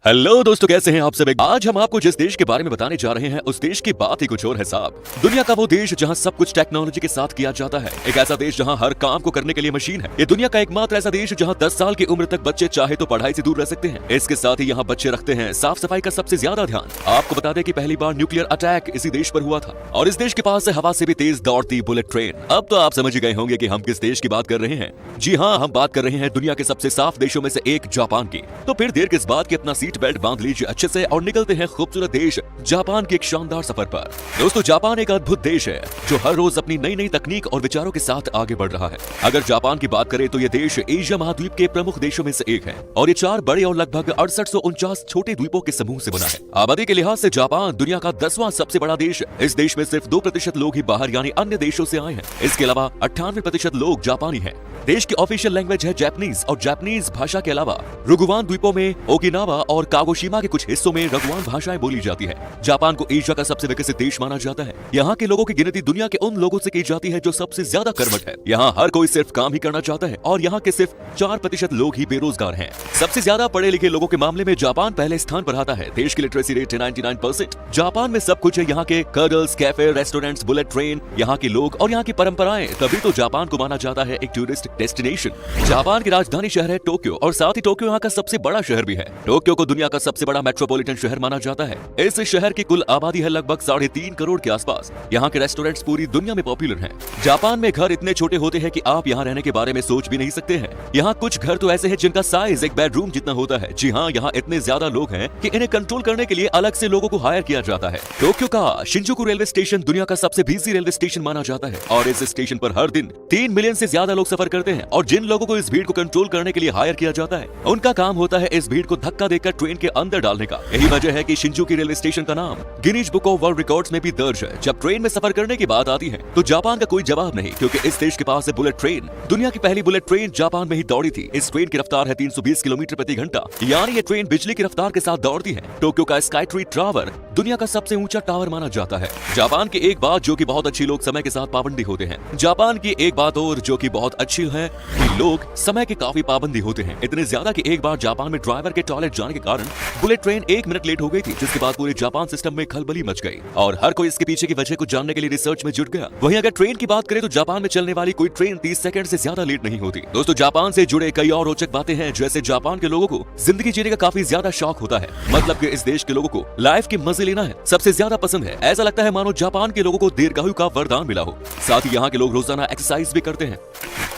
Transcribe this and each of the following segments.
Hello दोस्तों, कैसे हैं आप सब। आज हम आपको जिस देश के बारे में बताने जा रहे हैं उस देश की बात ही कुछ और है साहब। दुनिया का वो देश जहां सब कुछ टेक्नोलॉजी के साथ किया जाता है। एक ऐसा देश जहां हर काम को करने के लिए मशीन है। ये दुनिया का एकमात्र ऐसा देश जहां 10 साल की उम्र तक बच्चे चाहे तो पढ़ाई से दूर रह सकते हैं। इसके साथ ही यहाँ बच्चे रखते हैं साफ सफाई का सबसे ज्यादा ध्यान। आपको बता दें कि पहली बार न्यूक्लियर अटैक इसी देश पर हुआ था और इस देश के पास से हवा से भी तेज दौड़ती बुलेट ट्रेन। अब तो आप समझ गए होंगे कि हम किस देश की बात कर रहे हैं। जी हाँ, हम बात कर रहे हैं दुनिया के सबसे साफ देशों में से एक जापान की। तो फिर देर किस बात की, अपना सीट बेल्ट बांध लीजिए अच्छे से और निकलते हैं खूबसूरत देश जापान के एक शानदार सफर पर। दोस्तों, जापान एक अद्भुत देश है जो हर रोज अपनी नई नई तकनीक और विचारों के साथ आगे बढ़ रहा है। अगर जापान की बात करें तो ये देश एशिया महाद्वीप के प्रमुख देशों में से एक है और ये 4 बड़े और लगभग 6849 छोटे द्वीपों के समूह से बना है। आबादी के लिहाज से जापान दुनिया का 10वां सबसे बड़ा देश है। इस देश में सिर्फ 2% लोग ही बाहर यानी अन्य देशों से आए हैं। इसके अलावा 98% लोग जापानी हैं। देश की ऑफिशियल लैंग्वेज है जापानीज और जापानीज भाषा के अलावा रुगुवान द्वीपों में ओकिनावा और कागोशिमा के कुछ हिस्सों में रगुआन भाषाएं बोली जाती है। जापान को एशिया का सबसे विकसित देश माना जाता है। यहाँ के लोगों की गिनती दुनिया के उन लोगों से की जाती है जो सबसे ज्यादा कर्मठ है। यहाँ हर कोई सिर्फ काम ही करना चाहता है और यहाँ के सिर्फ 4% लोग ही बेरोजगार हैं। सबसे ज्यादा पढ़े लिखे लोगों के मामले में जापान पहले स्थान पर आता है। देश की लिटरेसी रेट है 99%। जापान में सब कुछ है। यहाँ के कर्डल्स, कैफे, रेस्टोरेंट्स, बुलेट ट्रेन, यहाँ के लोग और यहाँ की परंपराएं, तभी तो जापान को माना जाता है एक टूरिस्ट डेस्टिनेशन। जापान की राजधानी शहर है टोक्यो और साथ ही टोक्यो यहाँ का सबसे बड़ा शहर भी है। टोक्यो को दुनिया का सबसे बड़ा मेट्रोपॉलिटन शहर माना जाता है। इस शहर की कुल आबादी है लगभग 3.5 करोड़ के आसपास। यहाँ के रेस्टोरेंट्स पूरी दुनिया में पॉपुलर हैं। जापान में घर इतने छोटे होते हैं कि आप यहाँ रहने के बारे में सोच भी नहीं सकते हैं। यहाँ कुछ घर तो ऐसे हैं जिनका साइज एक बेडरूम जितना होता है। जी हाँ, यहाँ इतने ज्यादा लोग हैं कि इन्हें कंट्रोल करने के लिए अलग से लोगों को हायर किया जाता है। टोक्यो का शिंजुकु रेलवे स्टेशन दुनिया का सबसे बिजी रेलवे स्टेशन माना जाता है और इस स्टेशन पर हर दिन 3 मिलियन से ज्यादा लोग सफर करते हैं। और जिन लोगों को इस भीड़ को कंट्रोल करने के लिए हायर किया जाता है उनका काम होता है इस भीड़ को धक्का देकर ट्रेन के अंदर डालने का। यही वजह है कि शिंजुकु रेलवे स्टेशन का नाम Guinness book of world records में भी दर्ज है। जब ट्रेन में सफर करने की बात आती है तो जापान का कोई जवाब नहीं, क्योंकि इस देश के पास है बुलेट ट्रेन। दुनिया की पहली बुलेट ट्रेन जापान में ही दौड़ी थी। इस ट्रेन की रफ्तार है 320 किलोमीटर प्रति घंटा, यानी ये ट्रेन बिजली की रफ्तार के साथ दौड़ती है। टोक्यो का स्काई ट्री टावर दुनिया का सबसे ऊंचा टावर माना जाता है। जापान की एक बात जो कि बहुत अच्छी, लोग समय के साथ पाबंदी होते हैं। जापान की एक बात और जो कि बहुत अच्छी है कि लोग समय के काफी पाबंदी होते हैं। इतने ज्यादा कि एक बार जापान में ड्राइवर के टॉयलेट जाने के कारण बुलेट ट्रेन 1 मिनट लेट हो गई थी, जिसके बाद पूरे जापान सिस्टम में खलबली मच गई और हर कोई इसके पीछे की वजह को जानने के लिए रिसर्च में जुट गया। वहीं अगर ट्रेन की बात करें तो जापान में चलने वाली कोई ट्रेन 30 सेकंड से ज्यादा लेट नहीं होती। दोस्तों, जापान से जुड़े कई और रोचक बातें हैं, जैसे जापान के लोगों को जिंदगी जीने का काफी ज्यादा शौक होता है। मतलब कि इस देश के लोगों को लाइफ के मजे लेना है सबसे ज्यादा पसंद है। ऐसा लगता है मानो जापान के लोगों को दीर्घायु का वरदान मिला हो। साथ ही यहाँ के लोग रोजाना एक्सरसाइज भी करते हैं,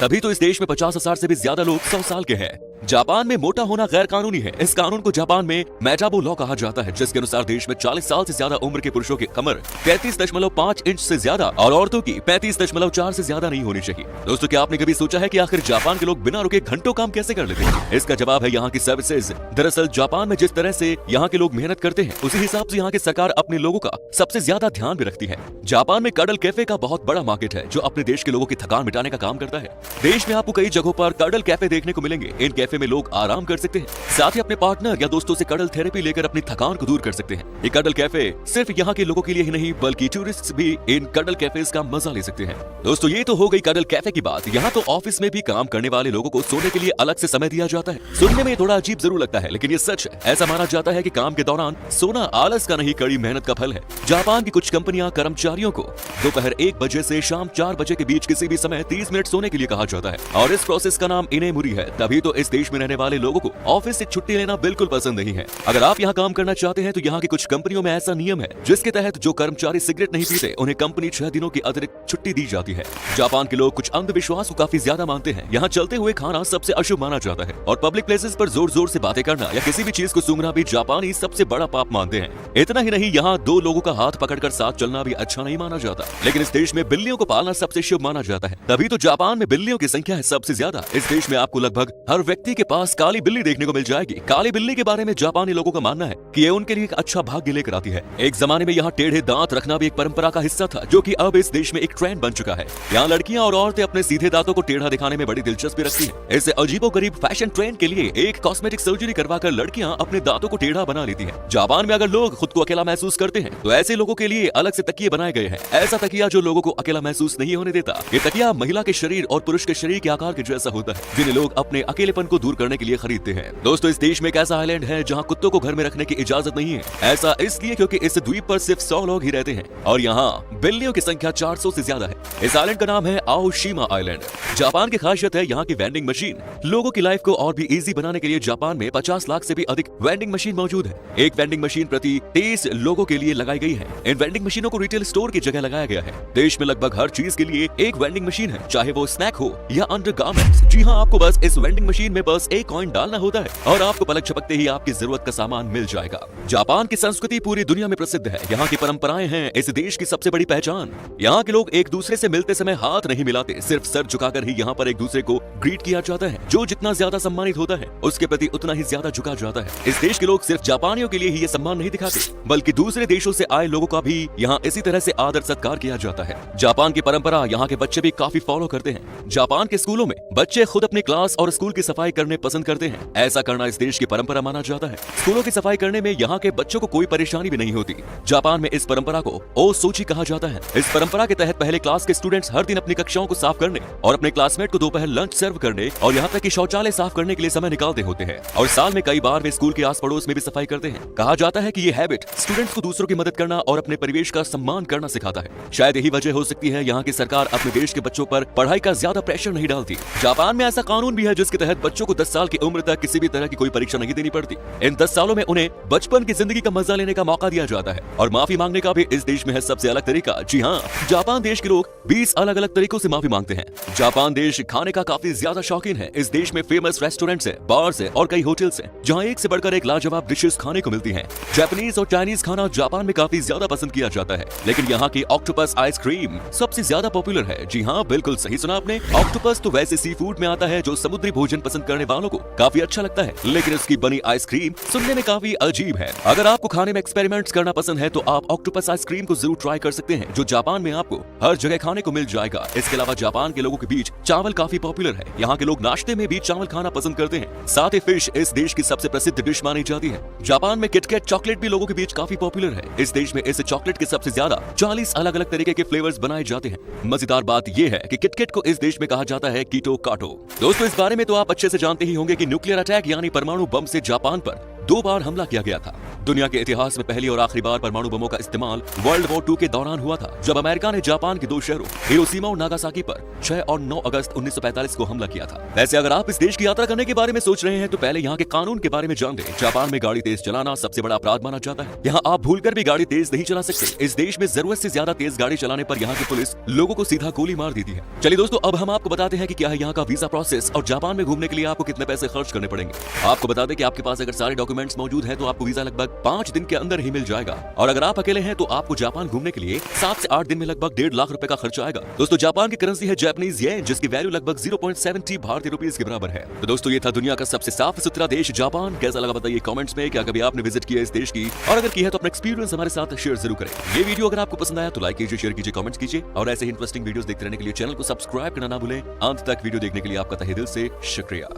तभी तो इस देश में 50,000 से भी ज्यादा लोग 100 साल के हैं। जापान में मोटा होना गैर कानूनी है। इस कानून को जापान में मेटाबो लॉ कहा जाता है, जिसके अनुसार देश में 40 साल से ज्यादा उम्र के पुरुषों की कमर 33.5 इंच से ज्यादा और औरतों की 35.4 से ज्यादा नहीं होनी चाहिए। दोस्तों, क्या आपने कभी सोचा है कि आखिर जापान के लोग बिना रुके घंटों काम कैसे कर लेते हैं? इसका जवाब है यहाँ की सर्विसेज। दरअसल जापान में जिस तरह से यहाँ के लोग मेहनत करते हैं, उसी हिसाब से यहाँ की सरकार अपने लोगों का सबसे ज्यादा ध्यान भी रखती है। जापान में कडल कैफे का बहुत बड़ा मार्केट है जो अपने देश के लोगों की थकान मिटाने का काम करता है। देश में आपको कई जगहों पर कडल कैफे देखने को मिलेंगे। इन कैफे में लोग आराम कर सकते हैं, साथ ही अपने पार्टनर या दोस्तों से कडल थेरेपी लेकर अपनी थकान को दूर कर सकते हैं। ये कडल कैफे सिर्फ यहाँ के लोगों के लिए ही नहीं बल्कि टूरिस्ट भी इन कडल कैफेज का मजा ले सकते हैं। दोस्तों, ये तो हो गई कडल कैफे की बात। यहाँ तो ऑफिस में भी काम करने वाले लोगों को सोने के लिए अलग से समय दिया जाता है। सुनने में थोड़ा अजीब जरूर लगता है, लेकिन ये सच है। ऐसा माना जाता है कि काम के दौरान सोना आलस का नहीं, कड़ी मेहनत का फल है। जापान की कुछ कंपनियां कर्मचारियों को दोपहर 1 बजे से शाम 4 बजे के बीच किसी भी समय 30 मिनट सोने के लिए कहा जाता है और इस प्रोसेस का नाम इनेमुरी है। तभी तो इस देश में रहने वाले लोगों को ऑफिस से छुट्टी लेना बिल्कुल पसंद नहीं है। अगर आप यहाँ काम करना चाहते हैं तो यहाँ की कुछ कंपनियों में ऐसा नियम है जिसके तहत जो कर्मचारी सिगरेट नहीं पीते उन्हें कंपनी 6 दिनों की अतिरिक्त छुट्टी दी जाती है। जापान के लोग कुछ अंधविश्वास को काफी ज्यादा मानते हैं। यहाँ चलते हुए खाना सबसे अशुभ माना जाता है और पब्लिक प्लेसेस पर जोर जोर से बातें करना या किसी भी चीज को सूंघना भी जापानी सबसे बड़ा पाप मानते हैं। इतना ही नहीं, यहाँ 2 लोगों का हाथ पकड़कर साथ चलना भी अच्छा नहीं माना जाता। लेकिन इस देश में बिल्लियों को पालना सबसे शुभ माना जाता है, तभी तो जापान में बिल्लियों की संख्या है सबसे ज्यादा। इस देश में आपको लगभग हर व्यक्ति के पास काली बिल्ली देखने को मिल जाएगी। काली बिल्ली के बारे में जापानी लोगों का मानना है कि ये उनके लिए एक अच्छा भाग्य लेकर आती है। एक जमाने में यहाँ टेढ़े दांत रखना भी एक परंपरा का हिस्सा था, जो कि अब इस देश में एक ट्रेंड बन चुका है। यहाँ लड़कियां और औरतें अपने सीधे दांतों को टेढ़ा दिखाने में बड़ी दिलचस्पी रखती हैं। इस अजीबोगरीब फैशन ट्रेंड के लिए एक कॉस्मेटिक सर्जरी करवाकर लड़कियां अपने दांतों को टेढ़ा बना लेती हैं। जापान में अगर लोग खुद को अकेला महसूस करते हैं तो ऐसे लोगों के लिए अलग से तकिए बनाए गए हैं। ऐसा तकिया जो लोगों को अकेला महसूस नहीं होने देता। ये तकिया महिला के शरीर और पुरुष के शरीर के आकार के जैसा होता है, जिन्हें लोग अपने अकेलेपन को दूर करने के लिए खरीदते हैं। दोस्तों, इस देश में एक ऐसा आइलैंड है जहाँ कुत्तों को घर में रखने की इजाजत नहीं है। ऐसा इसलिए क्योंकि इस द्वीप पर सिर्फ 100 लोग ही रहते हैं और यहाँ बिल्लियों की संख्या 400 से ज्यादा है। इस आइलैंड का नाम है आओशिमा आइलैंड। जापान की खासियत है यहाँ की वेंडिंग मशीन। लोगों की लाइफ को और भी इजी बनाने के लिए जापान में 50 लाख से भी अधिक वेंडिंग मशीन मौजूद है। एक वेंडिंग मशीन प्रति 23 लोगों के लिए लगाई गई है। इन वेंडिंग मशीनों को रिटेल स्टोर की जगह लगाया गया है। देश में लगभग हर चीज के लिए एक वेंडिंग मशीन है, चाहे वो स्नैक हो या अंडरगारमेंट्स। जी हाँ, आपको बस इस वेंडिंग मशीन में बस एक कॉइन डालना होता है और आपको पलक झपकते ही आपकी जरूरत का सामान मिल जाएगा। जापान की संस्कृति पूरी दुनिया में प्रसिद्ध है। यहाँ की परंपराएं हैं इस देश की सबसे बड़ी पहचान। यहाँ के लोग एक दूसरे से मिलते समय हाथ नहीं मिलाते, सिर्फ सर झुकाकर ही यहाँ पर एक दूसरे को ग्रीट किया जाता है। जो जितना ज्यादा सम्मानित होता है उसके प्रति उतना ही ज्यादा झुका जाता है। इस देश के लोग सिर्फ जापानियों के लिए ही ये सम्मान नहीं दिखाते, बल्कि दूसरे देशों से आए लोगों का भी यहाँ इसी तरह से आदर सत्कार किया जाता है। जापान की परंपरा यहाँ के बच्चे भी काफी फॉलो करते हैं। जापान के स्कूलों में बच्चे खुद अपनी क्लास और स्कूल की सफाई करने पसंद करते हैं। ऐसा करना इस देश की परंपरा माना जाता है। स्कूलों की सफाई करने में यहाँ के बच्चों को कोई परेशानी भी नहीं होती। जापान में इस परंपरा को ओ सोची कहा जाता है। इस परंपरा के तहत पहले क्लास के स्टूडेंट्स हर दिन अपनी कक्षाओं को साफ करने और अपने क्लासमेट को दोपहर लंच सर्व करने और यहाँ तक कि शौचालय साफ करने के लिए समय निकालते होते हैं। और साल में कई बार वे स्कूल के आस पड़ोस में भी सफाई करते हैं। कहा जाता है कि ये हैबिट स्टूडेंट्स को दूसरों की मदद करना और अपने परिवेश का सम्मान करना सिखाता है। शायद यही वजह हो सकती है यहाँ की सरकार अपने देश के बच्चों पर पढ़ाई का ज्यादा प्रेशर नहीं डालती। जापान में ऐसा कानून भी है जिसके तहत बच्चों को 10 साल की उम्र तक किसी भी तरह की कोई परीक्षा नहीं देनी पड़ती। इन 10 सालों में उन्हें बचपन की जिंदगी का मजा लेने का मौका दिया जाता है और माफी मांगने का भी इस देश में है सबसे अलग तरीका। जी हाँ, जापान देश के लोग 20 अलग अलग तरीकों से माफी मांगते हैं। जापान देश खाने का काफी ज्यादा शौकीन है। इस देश में फेमस रेस्टोरेंट्स है, बार्स है और कई होटल्स हैं जहाँ एक से बढ़कर एक लाजवाब डिशेस खाने को मिलती हैं। जापानीज और चाइनीज खाना जापान में काफी ज्यादा पसंद किया जाता है, लेकिन यहाँ की ऑक्टोपस आइसक्रीम सबसे ज्यादा पॉपुलर है। जी हाँ, बिल्कुल सही सुना आपने। ऑक्टोपस तो वैसे सी फूड में आता है जो समुद्री भोजन पसंद करने वालों को काफी अच्छा लगता है, लेकिन इसकी बनी आइसक्रीम सुनने में काफी अजीब है। अगर आपको खाने में एक्सपेरिमेंट्स करना पसंद है तो आप ऑक्टोपस आइसक्रीम को जरूर ट्राई कर सकते हैं, जो जापान में आपको हर जगह खाने को मिल जाएगा। इसके अलावा जापान के लोगों के बीच चावल काफी पॉपुलर है। यहाँ के लोग नाश्ते में भी चावल खाना पसंद करते हैं। साथ ही फिश इस देश की सबसे प्रसिद्ध डिश मानी जाती है। जापान में किटकैट चॉकलेट भी लोगों के बीच काफी पॉपुलर है। इस देश में इस चॉकलेट के सबसे ज्यादा 40 अलग अलग तरीके के फ्लेवर्स बनाए जाते हैं। मजेदार बात यह है कि किटकैट को इस देश में कहा जाता है कीटो काटो। दोस्तों, इस बारे में तो आप अच्छे से जानते ही होंगे कि न्यूक्लियर अटैक यानी परमाणु बम से जापान पर 2 बार हमला किया गया था। दुनिया के इतिहास में पहली और आखिरी बार परमाणु बमों का इस्तेमाल वर्ल्ड वॉर 2 के दौरान हुआ था, जब अमेरिका ने जापान के 2 शहरों हिरोशिमा और नागासाकी पर 6 और 9 अगस्त 1945 को हमला किया था। वैसे अगर आप इस देश की यात्रा करने के बारे में सोच रहे हैं तो पहले यहाँ के कानून के बारे में जान लें। जापान में गाड़ी तेज चलाना सबसे बड़ा अपराध माना जाता है। यहाँ आप भूलकर भी गाड़ी तेज नहीं चला सकते। इस देश में जरूरत से ज्यादा तेज गाड़ी चलाने पर यहाँ की पुलिस लोगों को सीधा गोली मार देती है। चलिए दोस्तों, अब हम आपको बताते हैं कि क्या है यहाँ का वीजा प्रोसेस और जापान में घूमने के लिए आपको कितने पैसे खर्च करने पड़ेंगे। आपको बता दें कि आपके पास अगर सारे डॉक्यूमेंट्स मौजूद है तो आपको वीजा लगभग 5 दिन के अंदर ही मिल जाएगा। और अगर आप अकेले हैं तो आपको जापान घूमने के लिए 7 से 8 दिन में लगभग 1.5 लाख रुपए का खर्चा आएगा। दोस्तों, जापान की करेंसी है जापानीज येन, जिसकी वैल्यू लगभग 0.70 भारतीय रुपीस के बराबर है। तो दोस्तों, ये था दुनिया का सबसे साफ सुथरा देश जापान। कैसा लगा बताइए कमेंट्स में। क्या कभी आपने विजिट किया इस देश की, और अगर की है तो अपना एक्सपीरियंस हमारे साथ शेयर जरूर करें। ये वीडियो अगर आपको पसंद आया तो लाइक कीजिए, शेयर कीजिए, कमेंट्स कीजिए और ऐसे ही इंटरेस्टिंग वीडियोस देखते रहने के लिए चैनल को सब्सक्राइब करना ना भूलें। अंत तक वीडियो देखने के लिए आपका तहे दिल से शुक्रिया।